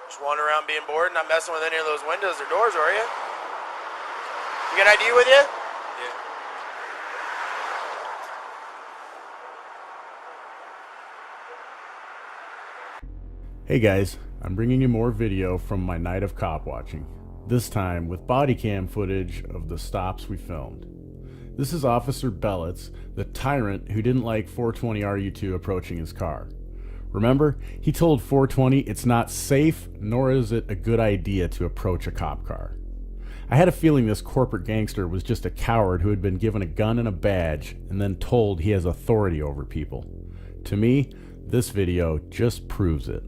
Just wandering around being bored, not messing with any of those windows or doors, are you? You got an ID with you? Yeah. Hey guys, I'm bringing you more video from my night of cop watching, this time with body cam footage of the stops we filmed. This is Officer Bellitz, the tyrant who didn't like 420 RU2 approaching his car. Remember, he told 420 it's not safe, nor is it a good idea to approach a cop car. I had a feeling this corporate gangster was just a coward who had been given a gun and a badge and then told he has authority over people. To me, this video just proves it.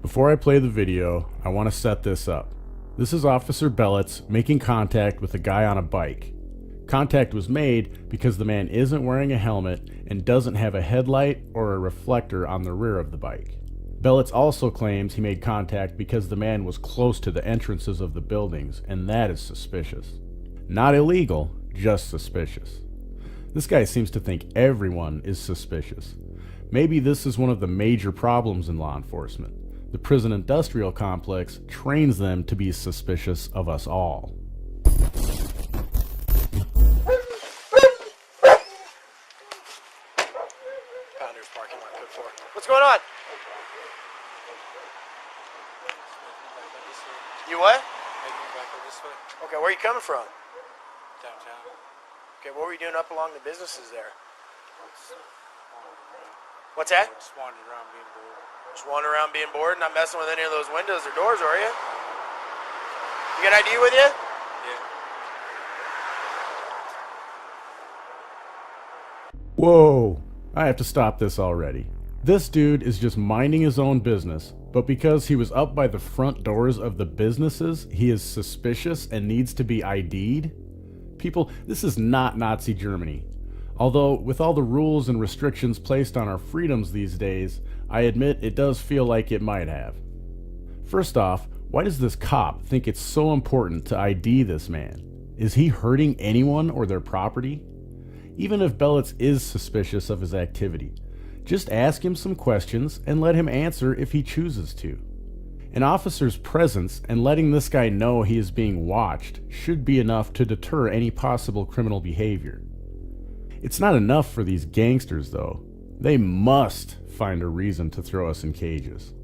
Before I play the video, I want to set this up. This is Officer Bellitz making contact with a guy on a bike. Contact was made because the man isn't wearing a helmet and doesn't have a headlight or a reflector on the rear of the bike. Bellitz also claims he made contact because the man was close to the entrances of the buildings, and that is suspicious. Not illegal, just suspicious. This guy seems to think everyone is suspicious. Maybe this is one of the major problems in law enforcement. The prison industrial complex trains them to be suspicious of us all. Founder's parking lot, code 4. What's going on? You what? Okay, where are you coming from? Downtown. Okay, what were you doing up along the businesses there? What's that? Just wandering around being bored. Just wandering around being bored, not messing with any of those windows or doors, are you? You got an ID with you? Yeah. Whoa! I have to stop this already. This dude is just minding his own business, but because he was up by the front doors of the businesses, he is suspicious and needs to be ID'd? People, this is not Nazi Germany. Although, with all the rules and restrictions placed on our freedoms these days, I admit it does feel like it might have. First off, why does this cop think it's so important to ID this man? Is he hurting anyone or their property? Even if Bellitz is suspicious of his activity, just ask him some questions and let him answer if he chooses to. An officer's presence and letting this guy know he is being watched should be enough to deter any possible criminal behavior. It's not enough for these gangsters, though. They must find a reason to throw us in cages.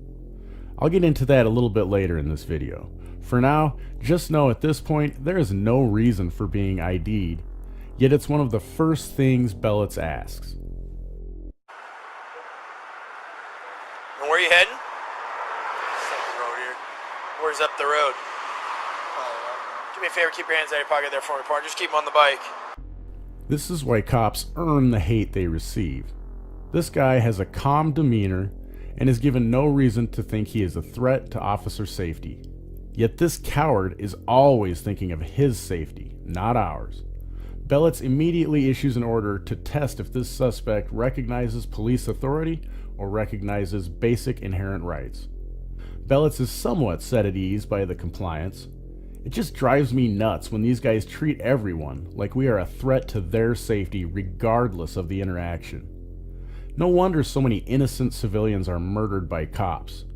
I'll get into that a little bit later in this video. For now, just know at this point there is no reason for being ID'd, yet it's one of the first things Bellitz asks. And where are you heading? Just up the road here. Where's up the road? Do me a favor, keep your hands out of your pocket there for me, partner. Just keep them on the bike. This is why cops earn the hate they receive. This guy has a calm demeanor and is given no reason to think he is a threat to officer safety. Yet this coward is always thinking of his safety, not ours. Bellitz immediately issues an order to test if this suspect recognizes police authority or recognizes basic inherent rights. Bellitz is somewhat set at ease by the compliance. It just drives me nuts when these guys treat everyone like we are a threat to their safety regardless of the interaction. No wonder so many innocent civilians are murdered by cops.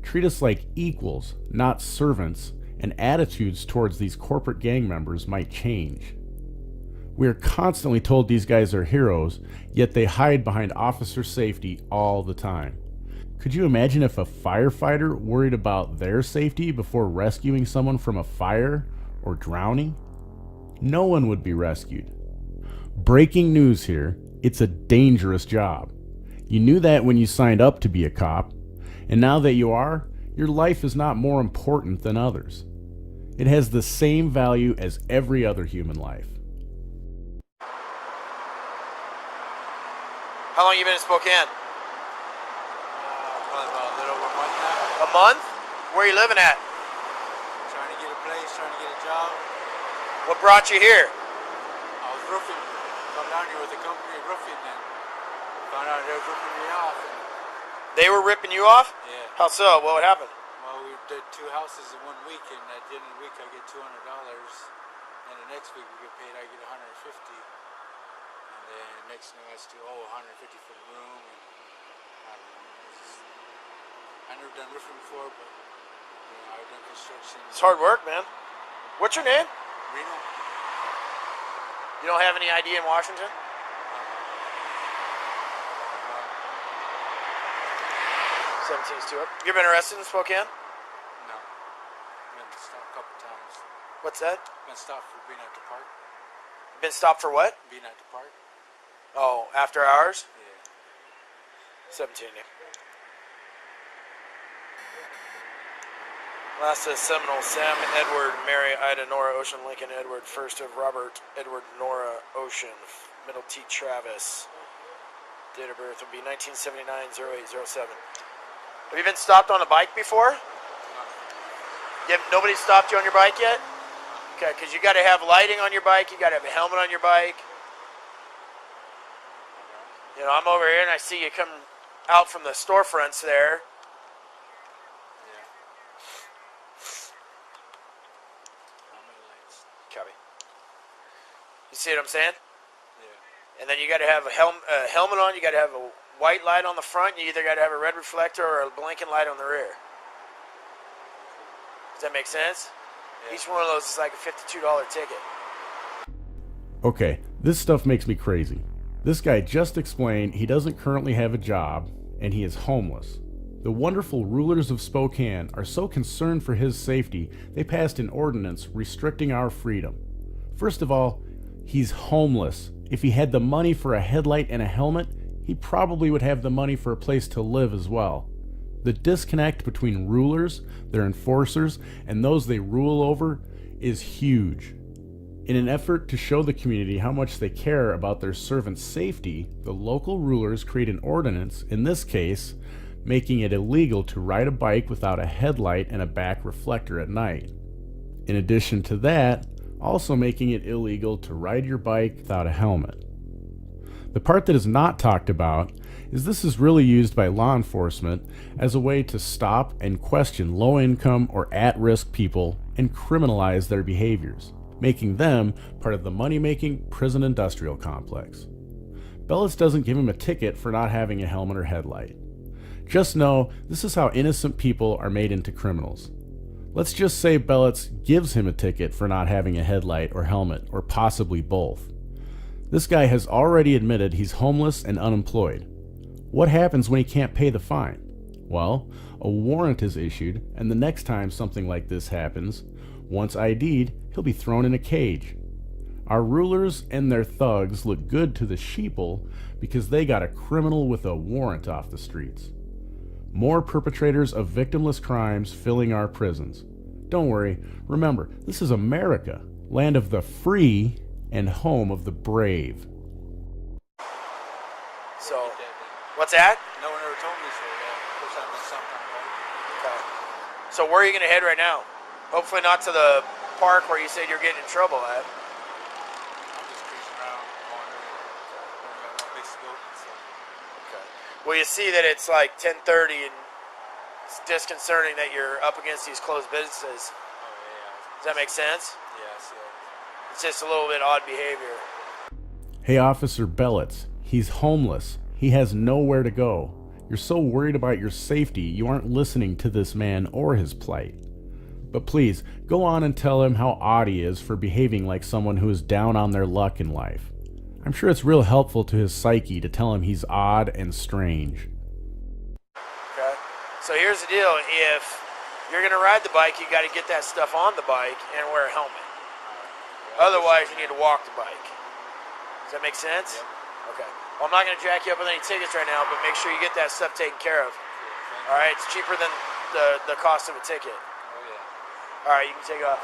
Treat us like equals, not servants, and attitudes towards these corporate gang members might change. We are constantly told these guys are heroes, yet they hide behind officer safety all the time. Could you imagine if a firefighter worried about their safety before rescuing someone from a fire or drowning? No one would be rescued. Breaking news here, it's a dangerous job. You knew that when you signed up to be a cop, and now that you are, your life is not more important than others. It has the same value as every other human life. How long you been in Spokane? Probably about a little over a month now. A month? Where are you living at? Trying to get a place, trying to get a job. job. What brought you here? I was roofing. Come down here with a company roofing and found out they were ripping me off. And, They were ripping you off? yeah. How so? What would happen? Well, we did 2 houses in 1 week, and at the end of the week I get $200, and the next week we get paid, I get $150, and then the next thing I do, $150 for the room, and I don't know. I never done roofing before, but I've done construction. It's hard work, man. What's your name? Reno. You don't have any ID in Washington? 17's too up. You been arrested in Spokane? No. Been stopped a couple times. What's that? Been stopped for being at the park. Been stopped for what? Being at the park. Oh, after hours? Yeah. 17. Last is Seminole, Sam, Edward, Mary, Ida, Nora, Ocean, Lincoln, Edward. First of Robert, Edward, Nora, Ocean. Middle T, Travis. Date of birth will be 1979-08-07. Have you been stopped on a bike before? Nobody stopped you on your bike yet? Okay, because you got to have lighting on your bike. You got to have a helmet on your bike. You know, I'm over here and I see you come out from the storefronts there. Yeah. How many lights? Copy. You see what I'm saying? Yeah. And then you got to have a helmet on. You got to have a white light on the front. You either got to have a red reflector or a blinking light on the rear. Does that make sense? Yeah. Each one of those is like a $52 ticket. Okay, this stuff makes me crazy. This guy just explained he doesn't currently have a job and he is homeless. The wonderful rulers of Spokane are so concerned for his safety, they passed an ordinance restricting our freedom. First of all, he's homeless. If he had the money for a headlight and a helmet, he probably would have the money for a place to live as well. The disconnect between rulers, their enforcers, and those they rule over is huge. In an effort to show the community how much they care about their servants' safety, the local rulers create an ordinance, in this case, making it illegal to ride a bike without a headlight and a back reflector at night. In addition to that, also making it illegal to ride your bike without a helmet. The part that is not talked about is this is really used by law enforcement as a way to stop and question low-income or at-risk people and criminalize their behaviors, making them part of the money-making prison industrial complex. Bellis doesn't give him a ticket for not having a helmet or headlight. Just know this is how innocent people are made into criminals. Let's just say Bellis gives him a ticket for not having a headlight or helmet, or possibly both. This guy has already admitted he's homeless and unemployed. What happens when he can't pay the fine? Well, a warrant is issued, and the next time something like this happens, once ID'd, he'll be thrown in a cage. Our rulers and their thugs look good to the sheeple because they got a criminal with a warrant off the streets. More perpetrators of victimless crimes filling our prisons. Don't worry, remember, this is America, land of the free and home of the brave. So, what's that? No one ever told me so. First time I stopped on a bike. Okay. So where are you going to head right now? Hopefully not to the park where you said you're getting in trouble at. I'm just cruising around, wandering. I got no place to go. So. Okay. Well, you see that it's like 10:30 and it's disconcerting that you're up against these closed businesses. Oh, yeah. Does that make sense? Yes, yeah. It's just a little bit odd behavior. Hey, Officer Bellis, he's homeless. He has nowhere to go. You're so worried about your safety, you aren't listening to this man or his plight. But please, go on and tell him how odd he is for behaving like someone who is down on their luck in life. I'm sure it's real helpful to his psyche to tell him he's odd and strange. Okay. So here's the deal. If you're going to ride the bike, you got to get that stuff on the bike and wear a helmet. Otherwise, you need to walk the bike. Does that make sense? Yep. Okay. Well, I'm not going to jack you up with any tickets right now, but make sure you get that stuff taken care of. Yeah, All right? It's cheaper than the cost of a ticket. oh, yeah. All right, you can take off.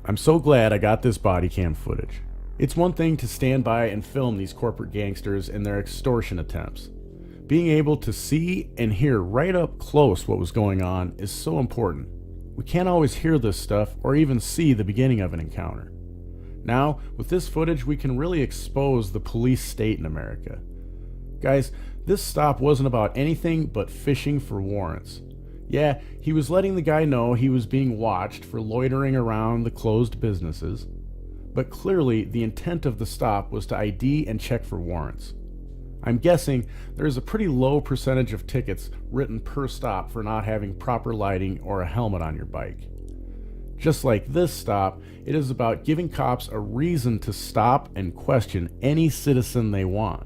I'm so glad I got this body cam footage. It's one thing to stand by and film these corporate gangsters and their extortion attempts. Being able to see and hear right up close what was going on is so important. We can't always hear this stuff or even see the beginning of an encounter. Now, with this footage, we can really expose the police state in America. Guys, this stop wasn't about anything but fishing for warrants. Yeah, he was letting the guy know he was being watched for loitering around the closed businesses, but clearly the intent of the stop was to ID and check for warrants. I'm guessing there is a pretty low percentage of tickets written per stop for not having proper lighting or a helmet on your bike. Just like this stop, it is about giving cops a reason to stop and question any citizen they want.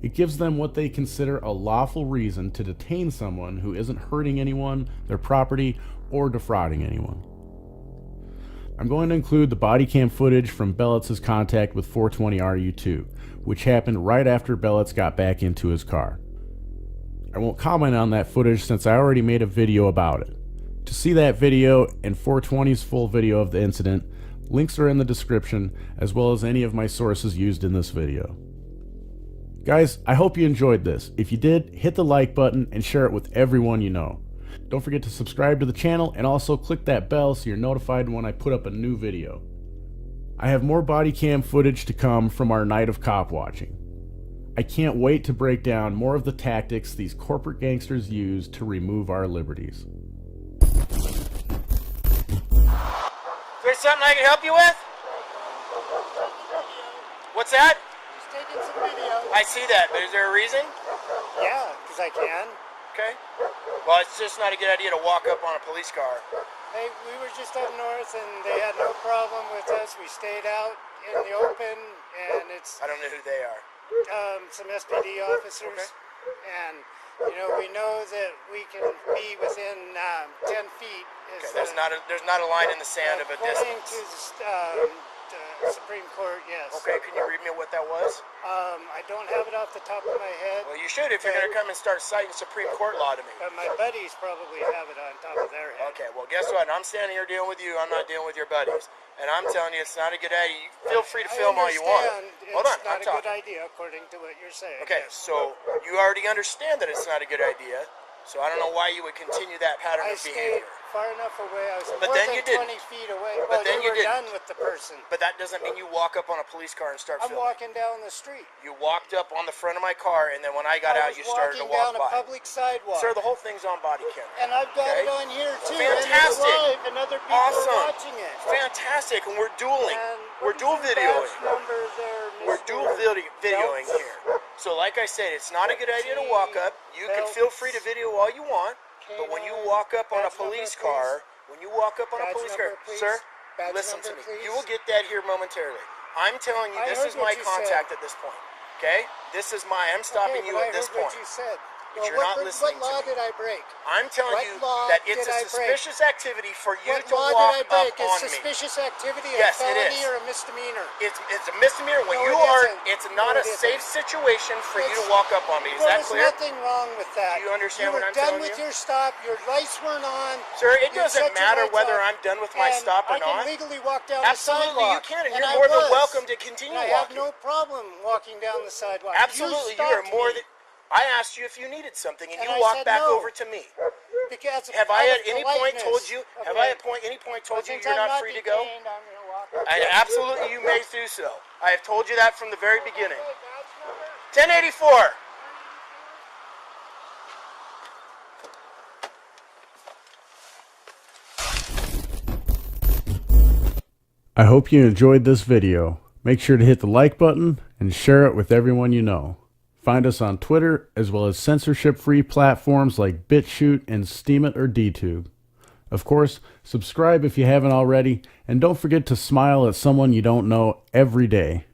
It gives them what they consider a lawful reason to detain someone who isn't hurting anyone, their property, or defrauding anyone. I'm going to include the body cam footage from Bellitz's contact with 420 RU2, which happened right after Bellitz got back into his car. I won't comment on that footage since I already made a video about it. To see that video and 420's full video of the incident, links are in the description, as well as any of my sources used in this video. Guys, I hope you enjoyed this. If you did, hit the like button and share it with everyone you know. Don't forget to subscribe to the channel and also click that bell so you're notified when I put up a new video. I have more body cam footage to come from our night of cop watching. I can't wait to break down more of the tactics these corporate gangsters use to remove our liberties. Is there something I can help you with? What's that? He's taking some video. I see that, but is there a reason? Yeah, because I can. Okay. Well, it's just not a good idea to walk up on a police car. Hey, we were just up north and they had no problem with us. We stayed out in the open and it's I don't know who they are. some SPD officers. Okay. And, you know, we know that we can be within 10 feet. Okay, there's not a line in the sand of a according distance. to the Supreme Court, yes. Okay, can you read me what that was? I don't have it off the top of my head. Well, you should if you're going to come and start citing Supreme Court law to me. But my buddies probably have it on top of their head. Okay, well, guess what? I'm standing here dealing with you. I'm not dealing with your buddies. And I'm telling you, it's not a good idea. Feel free to film all you want. Hold on, It's not I'm a good talking. idea, according to what you're saying. Okay, so you already understand that it's not a good idea. So I don't know why you would continue that pattern I of stayed behavior. far enough away. I was But more then than you didn't. 20 feet away. But Well, then you you were didn't. done with the person. But that doesn't mean you walk up on a police car and start I'm filming. walking down the street. You walked up on the front of my car, and then when I got I out, was you started to walking walk down by. a public sidewalk. Sir, the whole thing's on body camera. And I've got Okay. it on here too. Fantastic. And it's live, and other people Awesome. are watching it. Fantastic, and we're dueling. And We're what dual is your badge videoing. number there, We're Mr. dual videoing Belts? here. So like I said, it's not a good idea to walk up. You can feel free to video all you want, but when you walk up on a Badge number, police please. car, when you walk up on a Badge police car, number, please. sir, Badge listen to number, me. please. You will get that here momentarily. I'm telling you, I this heard is what my you contact said. at this point. Okay? I'm stopping Okay, you but at this I heard point. what you said. But you're not listening What law to me. did I break? I'm telling What you law that it's did a I break? suspicious activity for you What to law walk did I break? up Is on me. suspicious activity Yes, a it felony is. or a misdemeanor? It's a misdemeanor when No, you it are. isn't. It's not No, a it safe isn't. situation for you to walk up on me. Is There that was clear? nothing wrong with that. Do you understand what I'm You were telling done with you? your stop. Your lights weren't on. Sir, it You doesn't shut your matter lights whether off, I'm done with my and stop or I can not. legally walk down Absolutely, the sidewalk. you can, and and you're I more than was. welcome to continue And I have walking. no problem walking down the sidewalk. Absolutely, you are stopped more me than. I asked you if you needed something, and And you I walked said back no. over to me. because Have I out at of any point politeness. told you? Have Okay. I at any point told you Since you're I'm not free to go? detained, I'm gonna walk. Absolutely, you may do so. I have told you that from the very beginning. Okay, badge number. 1084. I hope you enjoyed this video. Make sure to hit the like button and share it with everyone you know. Find us on Twitter as well as censorship-free platforms like BitChute and Steemit or DTube. Of course, subscribe if you haven't already, and don't forget to smile at someone you don't know every day.